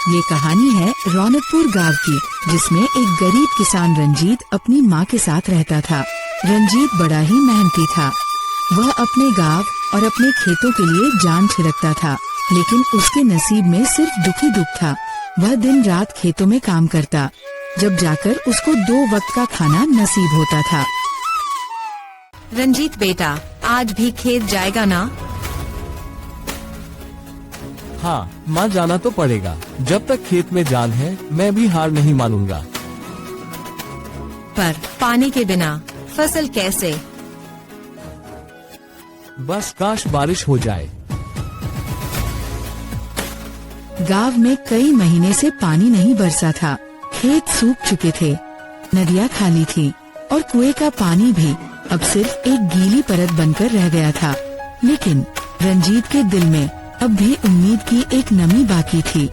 ये कहानी है रौनकपुर गांव की, जिसमें एक गरीब किसान रंजीत अपनी माँ के साथ रहता था। रंजीत बड़ा ही मेहनती था। वह अपने गांव और अपने खेतों के लिए जान छिड़कता था, लेकिन उसके नसीब में सिर्फ दुख ही दुख था। वह दिन रात खेतों में काम करता, जब जाकर उसको 2 वक्त का खाना नसीब होता था। रंजीत बेटा, आज भी खेत जाएगा ना? हाँ माँ, जाना तो पड़ेगा। जब तक खेत में जान है मैं भी हार नहीं मानूंगा। पर पानी के बिना फसल कैसे? बस काश बारिश हो जाए। गांव में कई महीने से पानी नहीं बरसा था। खेत सूख चुके थे, नदियाँ खाली थी और कुएं का पानी भी अब सिर्फ एक गीली परत बनकर रह गया था। लेकिन रंजीत के दिल में अब भी उम्मीद की एक नमी बाकी थी।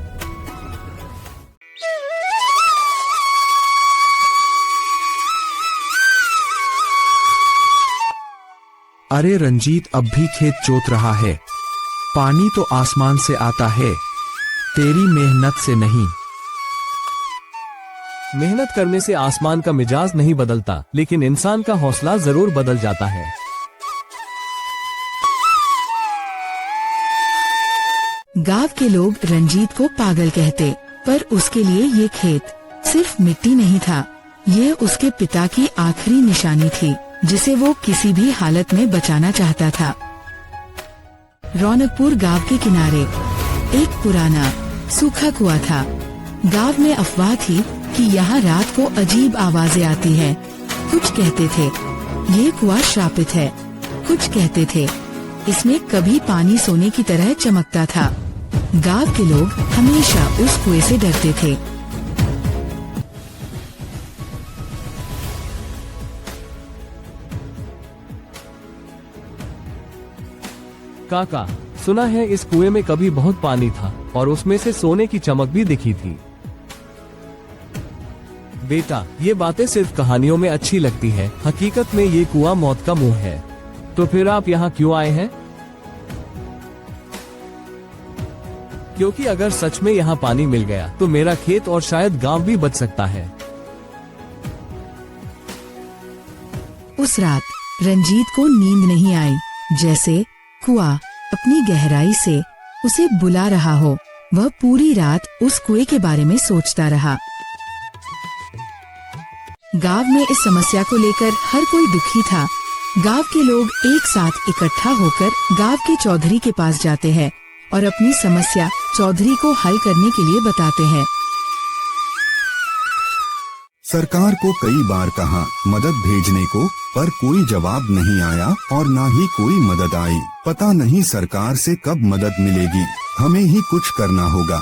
अरे रंजीत, अब भी खेत जोत रहा है। पानी तो आसमान से आता है, तेरी मेहनत से नहीं। मेहनत करने से आसमान का मिजाज नहीं बदलता, लेकिन इंसान का हौसला जरूर बदल जाता है। गांव के लोग रंजीत को पागल कहते, पर उसके लिए ये खेत सिर्फ मिट्टी नहीं था, ये उसके पिता की आखिरी निशानी थी, जिसे वो किसी भी हालत में बचाना चाहता था। रौनकपुर गांव के किनारे एक पुराना सूखा कुआं था। गांव में अफवाह थी कि यहाँ रात को अजीब आवाजें आती हैं। कुछ कहते थे ये कुआं श्रापित है, कुछ कहते थे इसमें कभी पानी सोने की तरह चमकता था। गांव के लोग हमेशा उस कुएं से डरते थे। काका, सुना है इस कुएं में कभी बहुत पानी था और उसमें से सोने की चमक भी दिखी थी। बेटा, ये बातें सिर्फ कहानियों में अच्छी लगती है, हकीकत में ये कुआं मौत का मुंह है। तो फिर आप यहाँ क्यों आए हैं? क्योंकि अगर सच में यहाँ पानी मिल गया तो मेरा खेत और शायद गांव भी बच सकता है। उस रात रंजीत को नींद नहीं आई, जैसे कुआं अपनी गहराई से उसे बुला रहा हो। वह पूरी रात उस कुएं के बारे में सोचता रहा। गांव में इस समस्या को लेकर हर कोई दुखी था। गांव के लोग एक साथ इकट्ठा होकर गांव के चौधरी के पास जाते हैं और अपनी समस्या चौधरी को हल करने के लिए बताते हैं। सरकार को कई बार कहा मदद भेजने को, पर कोई जवाब नहीं आया और ना ही कोई मदद आई। पता नहीं सरकार से कब मदद मिलेगी, हमें ही कुछ करना होगा।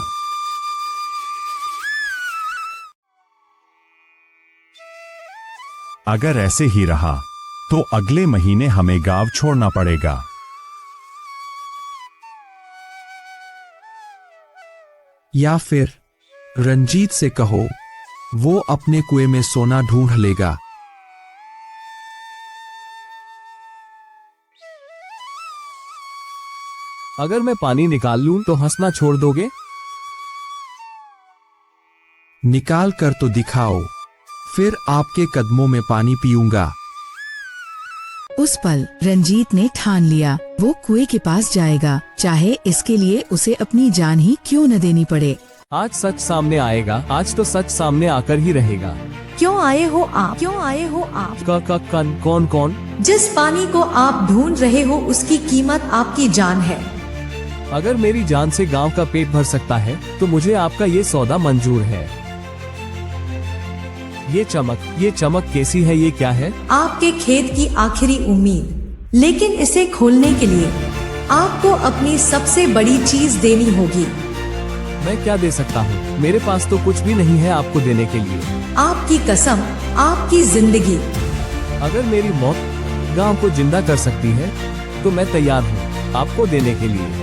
अगर ऐसे ही रहा तो अगले महीने हमें गांव छोड़ना पड़ेगा। या फिर रंजीत से कहो, वो अपने कुएं में सोना ढूंढ लेगा। अगर मैं पानी निकाल लूं तो हंसना छोड़ दोगे? निकाल कर तो दिखाओ, फिर आपके कदमों में पानी पीऊंगा। उस पल रंजीत ने ठान लिया, वो कुएं के पास जाएगा, चाहे इसके लिए उसे अपनी जान ही क्यों न देनी पड़े। आज सच सामने आएगा, आज तो सच सामने आकर ही रहेगा। क्यों आए हो आप? क्यों आए हो आप? कौन कौन? जिस पानी को आप ढूंढ रहे हो उसकी कीमत आपकी जान है। अगर मेरी जान से गांव का पेट भर सकता है तो मुझे आपका ये सौदा मंजूर है। ये चमक कैसी है? ये क्या है? आपके खेत की आखिरी उम्मीद, लेकिन इसे खोलने के लिए आपको अपनी सबसे बड़ी चीज देनी होगी। मैं क्या दे सकता हूँ? मेरे पास तो कुछ भी नहीं है आपको देने के लिए। आपकी कसम, आपकी जिंदगी। अगर मेरी मौत गांव को जिंदा कर सकती है तो मैं तैयार हूँ आपको देने के लिए।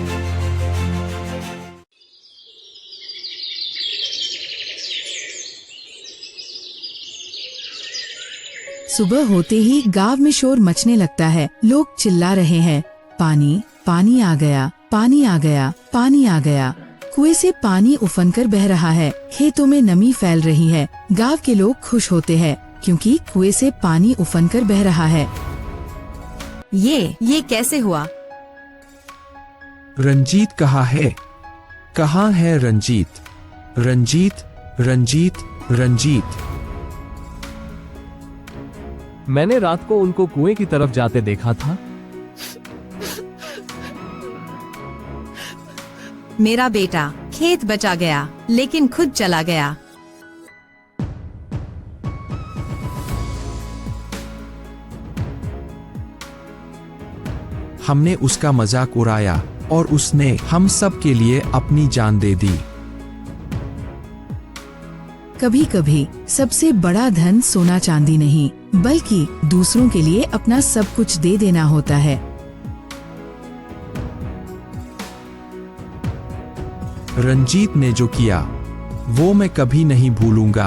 सुबह होते ही गांव में शोर मचने लगता है। लोग चिल्ला रहे हैं, पानी, पानी आ गया, पानी आ गया, पानी आ गया। कुएं से पानी उफनकर बह रहा है, खेतों में नमी फैल रही है। गांव के लोग खुश होते हैं क्योंकि कुएं से पानी उफनकर बह रहा है। ये कैसे हुआ? रंजीत कहाँ है? कहाँ है रंजीत? रंजीत, रंजीत, रंजीत। मैंने रात को उनको कुएं की तरफ जाते देखा था। मेरा बेटा खेत बचा गया, लेकिन खुद चला गया। हमने उसका मजाक उड़ाया और उसने हम सब के लिए अपनी जान दे दी। कभी कभी सबसे बड़ा धन सोना चांदी नहीं, बल्कि दूसरों के लिए अपना सब कुछ दे देना होता है। रंजीत ने जो किया वो मैं कभी नहीं भूलूंगा।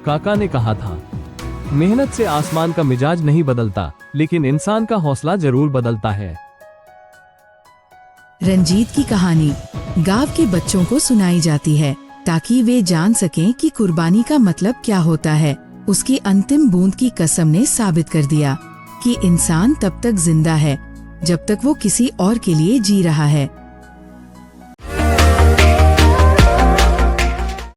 काका ने कहा था, मेहनत से आसमान का मिजाज नहीं बदलता, लेकिन इंसान का हौसला जरूर बदलता है। रंजीत की कहानी गांव के बच्चों को सुनाई जाती है ताकि वे जान सकें कि कुर्बानी का मतलब क्या होता है। उसकी अंतिम बूंद की कसम ने साबित कर दिया कि इंसान तब तक जिंदा है जब तक वो किसी और के लिए जी रहा है।